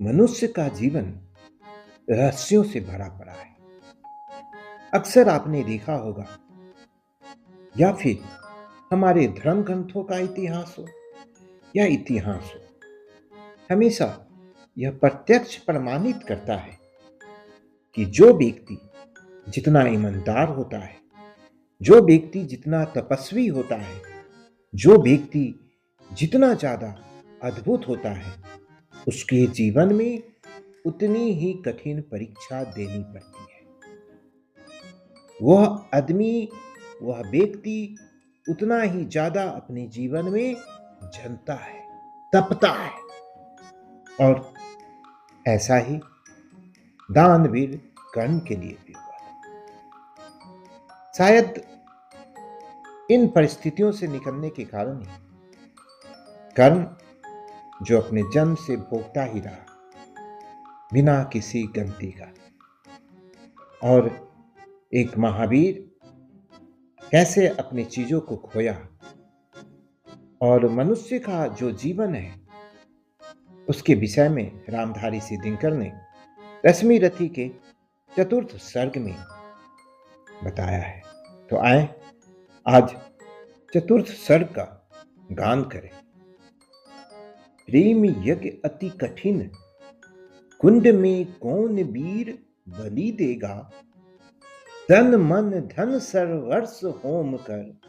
मनुष्य का जीवन रहस्यों से भरा पड़ा है। अक्सर आपने देखा होगा, या फिर हमारे धर्म ग्रंथों का इतिहास हो या इतिहास हो, हमेशा यह प्रत्यक्ष प्रमाणित करता है कि जो व्यक्ति जितना ईमानदार होता है, जो व्यक्ति जितना तपस्वी होता है, जो व्यक्ति जितना ज्यादा अद्भुत होता है, उसके जीवन में उतनी ही कठिन परीक्षा देनी पड़ती है। वह आदमी, वह व्यक्ति उतना ही ज्यादा अपने जीवन में जलता है, तपता है। और ऐसा ही दानवीर कर्ण के लिए भी हुआ था। शायद इन परिस्थितियों से निकलने के कारण ही कर्ण, जो अपने जन्म से भोगता ही रहा बिना किसी गलती का, और एक महावीर कैसे अपनी चीजों को खोया, और मनुष्य का जो जीवन है उसके विषय में रामधारी सिद्धिंकर ने रश्मि रथी के चतुर्थ सर्ग में बताया है। तो आए आज चतुर्थ सर्ग का गान करें। प्रेम यज्ञ अति कठिन, कुंड में कौन वीर बलि देगा। तन मन धन सर्वस्व होम कर,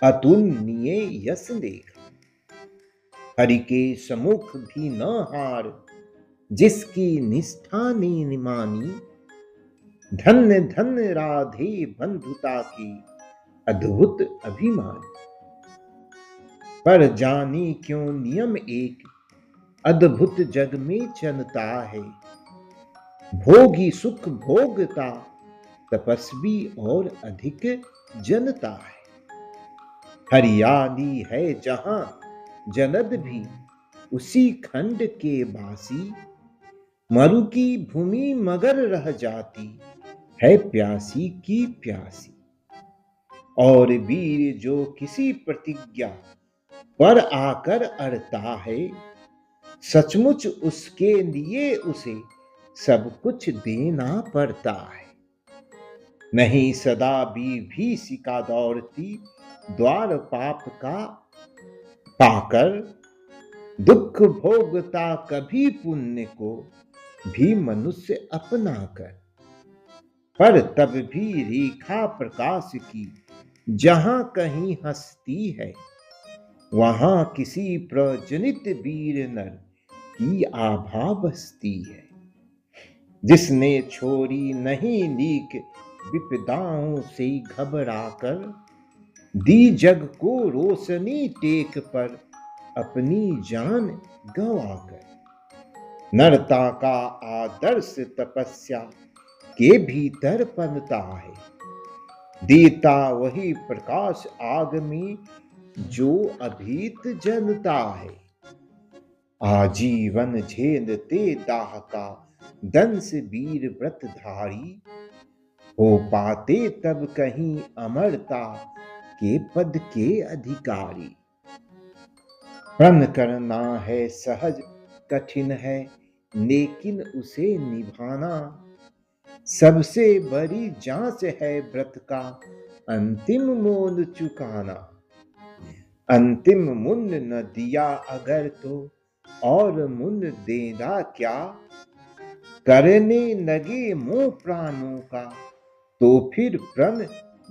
अतुलनीय यश लेगा। हरि के सम्मुख भी न हार, जिसकी निष्ठा ने मानी। धन्य धन्य राधे बंधुता की, अद्भुत अभिमान। पर जानी क्यों नियम एक, अद्भुत जग में चलता है। भोगी सुख भोगता, तपस्वी और अधिक जनता है। हरियाली है जहां जनद भी, उसी खंड के बासी। मरु की भूमि मगर रह जाती, है प्यासी की प्यासी। और वीर जो किसी प्रतिज्ञा पर आकर अड़ता है, सचमुच उसके लिए उसे सब कुछ देना पड़ता है। नहीं सदा भीषिका दौड़ती, द्वार पाप का पाकर। दुख भोगता कभी पुण्य को, भी मनुष्य अपना कर। पर तब भी रेखा प्रकाश की, जहां कहीं हंसती है। वहां किसी प्रजनित वीर नर की आभा बसती है। जिसने छोड़ी नहीं लीक विपदाओं से घबराकर, दी जग को रोशनी टेक पर, अपनी जान गंवाकर। नरता का आदर्श तपस्या के भीतर पनता है। देता वही प्रकाश आग में, जो अभीत जलता है। आजीवन झेलते दाह का, दंस वीर व्रतधारी। हो पाते तब कहीं अमरता के पद के अधिकारी। प्रण करना है सहज कठिन है, लेकिन उसे निभाना। सबसे बड़ी जांच है व्रत का, अंतिम मोल चुकाना। अंतिम मूल्य न दिया अगर तो, और मूल्य देना क्या। करने लगे मोह प्राणों का, तो फिर प्रण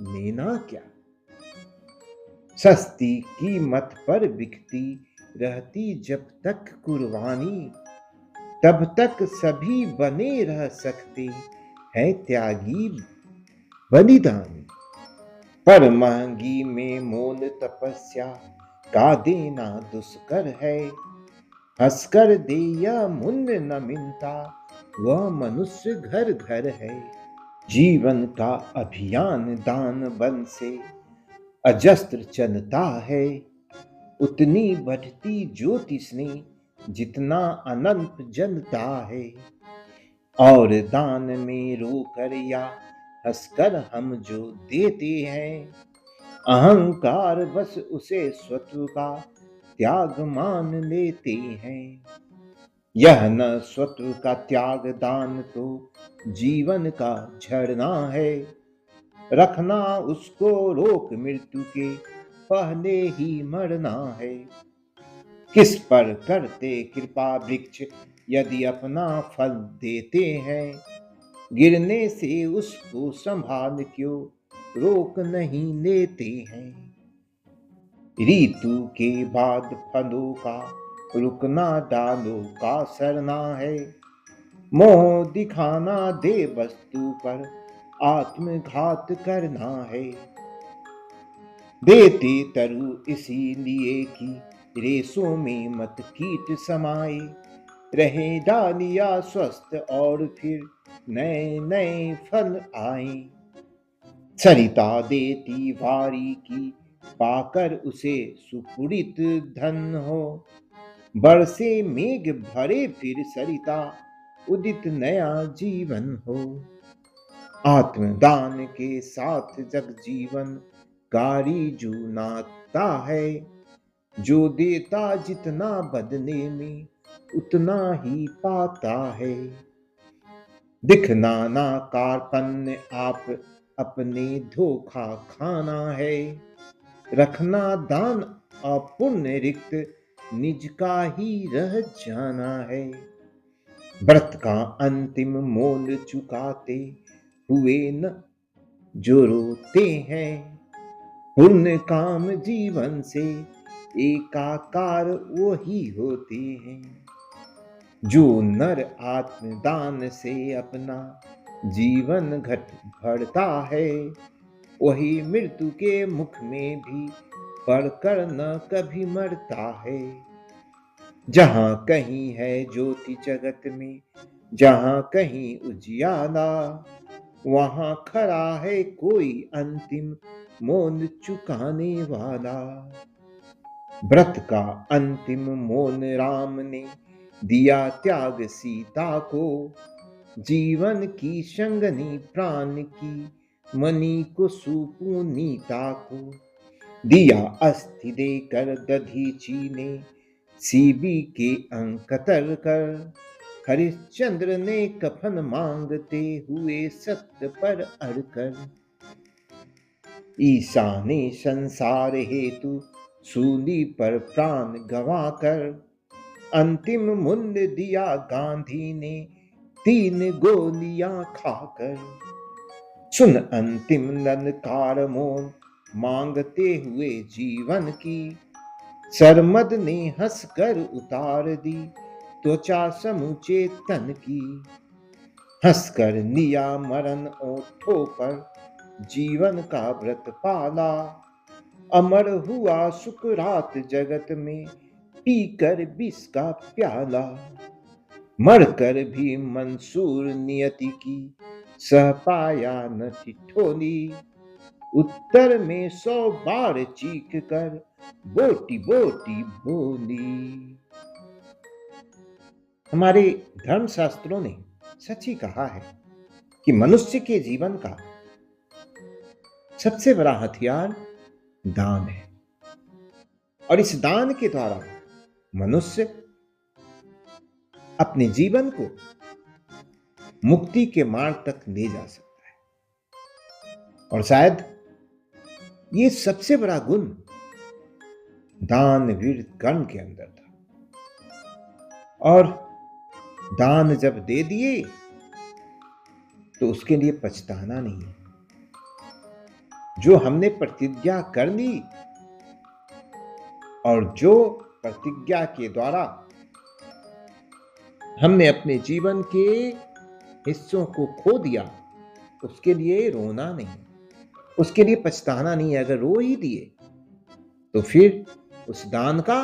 लेना क्या। सस्ती कीमत पर बिकती रहती जब तक कुर्बानी, तब तक सभी बने रह सकते हैं त्यागी बलिदानी। पर महंगी में मोल तपस्या का देना दुष्कर है। हंसकर दे या मूल्य न मिलता, वह मनुष्य घर घर है। जीवन का अभियान दान बन से अजस्त्र चलता है। उतनी बढ़ती ज्योतिष ने, जितना अनंत जलता है। और दान में रोकर या हंसकर हम जो देते हैं, अहंकार बस उसे स्वत्व का त्याग मान लेते हैं। यह न स्वत्व का त्याग दान तो जीवन का झरना है। रखना उसको रोक मृत्यु के पहले ही मरना है। किस पर करते कृपा वृक्ष यदि अपना फल देते हैं। गिरने से उसको संभाल क्यों रोक नहीं लेते हैं। ऋतु के बाद फलों का रुकना डालों का सरना है। मोह दिखाना दे वस्तु पर आत्मघात करना है। देते तरु इसीलिए कि रेशों में मत कीट समाए। रहे डालियां स्वस्थ और फिर नए नए फल आए। सरिता देती वारी की पाकर उसे सुपुरित धन हो। बरसे मेघ भरे फिर सरिता उदित नया जीवन हो। आत्मदान के साथ जग जीवन कारी जू नाता है। जो देता जितना बदले में उतना ही पाता है। दिखना ना कारपन्य आप अपने धोखा खाना है। रखना दान अपुण्य रिक्त निज का ही रह जाना है। व्रत का अंतिम मोल चुकाते हुए न जो रोते हैं। पुण्य काम जीवन से एकाकार वही होते हैं। जो नर आत्मदान से अपना जीवन घट भरता है। वही मृत्यु के मुख में भी पड़कर न कभी मरता है। जहां कहीं है ज्योति जगत में, जहां कहीं उजियाला, वहां खड़ा है कोई अंतिम मोल चुकाने वाला। व्रत का अंतिम मोल राम ने दिया त्याग सीता को। जीवन की संगनी प्राण की मणि को सुपुनीता को। दिया अस्थि देकर दधीची ने सीबी के अंकतर कर। हरिश्चंद्र ने कफन मांगते हुए सत्य पर अड़कर। ईसा ने संसार हेतु सूली पर प्राण गंवाकर। अंतिम मूल्य दिया गांधी ने 3 गोलियां खाकर। सुन अंतिम ललकार मोल मांगते हुए जीवन की। सरमद ने हंसकर उतार दी त्वचा समूचे तन की। हंसकर लिया मरण ओठों पर जीवन का व्रत पाला। अमर हुआ सुकरात जगत में पीकर विष का प्याला। मरकर भी मंसूर नियति की सह पाया न ठिठोली। उत्तर में 100 बार चीख कर बोटी बोटी बोली। हमारे धर्म शास्त्रों ने सच ही कहा है कि मनुष्य के जीवन का सबसे बड़ा हथियार दान है। और इस दान के द्वारा मनुष्य अपने जीवन को मुक्ति के मार्ग तक ले जा सकता है। और शायद ये सबसे बड़ा गुण दानवीर कर्ण के अंदर था। और दान जब दे दिए तो उसके लिए पछताना नहीं है। जो हमने प्रतिज्ञा कर ली और जो प्रतिज्ञा के द्वारा हमने अपने जीवन के हिस्सों को खो दिया, उसके लिए रोना नहीं, उसके लिए पछताना नहीं है। अगर रो ही दिए तो फिर उस दान का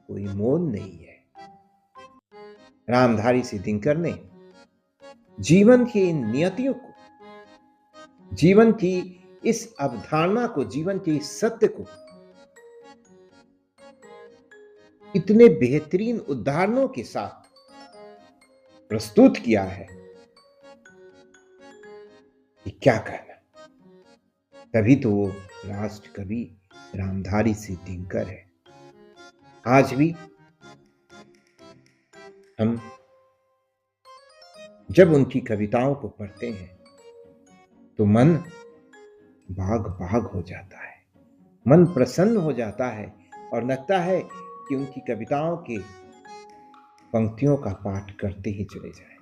कोई मोल नहीं है। रामधारी सिद्धिंकर ने जीवन की इन नियतियों को, जीवन की इस अवधारणा को, जीवन के इस सत्य को इतने बेहतरीन उदाहरणों के साथ प्रस्तुत किया है कि क्या कहना। तभी तो वो राष्ट्र कवि रामधारी सिद्धिंकर है। आज भी हम जब उनकी कविताओं को पढ़ते हैं तो मन बाग-बाग हो जाता है, मन प्रसन्न हो जाता है और लगता है कि उनकी कविताओं की पंक्तियों का पाठ करते ही चले जाएँ।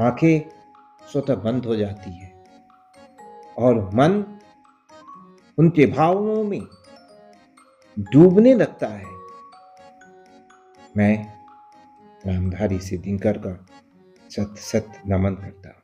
आँखें स्वतः बंद हो जाती हैं और मन उनके भावों में डूबने लगता है। मैं रामधारी सिद्दीकर का सत-सत नमन करता हूँ।